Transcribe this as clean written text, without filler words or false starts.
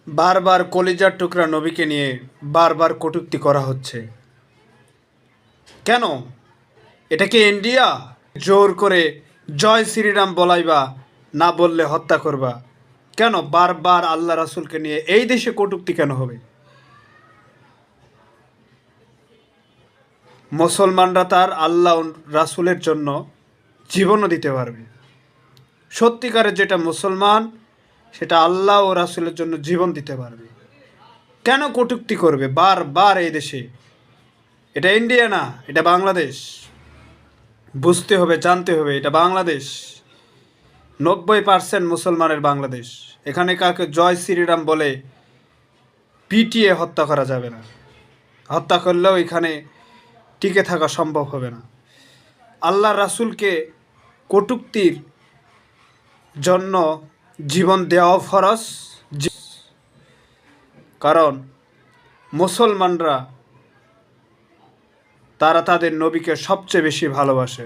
বারবার কলিজার টুকরা নবীকে নিয়ে বারবার কটূক্তি করা হচ্ছে কেন? এটা কি ইন্ডিয়া? জোর করে জয় শ্রীরাম বলাইবা, না বললে হত্যা করবা? কেন বারবার আল্লাহ রাসূলকে নিয়ে এই দেশে কটূক্তি কেন হবে? মুসলমানরা তার আল্লাহ রাসূলের জন্য জীবনও দিতে পারবে। সত্যিকারের যেটা মুসলমান, সেটা আল্লাহ ও রাসূলের জন্য জীবন দিতে পারবে। কেন কটূক্তি করবে বারবার এই দেশে? এটা ইন্ডিয়া না, এটা বাংলাদেশ। বুঝতে হবে, জানতে হবে, এটা বাংলাদেশ। 90% মুসলমানের বাংলাদেশ। এখানে কাকে জয় শ্রীরাম বলে পিটিয়ে হত্যা করা যাবে না। হত্যা করলেও এখানে টিকে থাকা সম্ভব হবে না। আল্লাহ রাসূলকে কটূক্তির জন্য জীবন দেওয়া ফরজ, কারণ মুসলমানরা তারা তাদের নবীকে সবচেয়ে বেশি ভালোবাসে।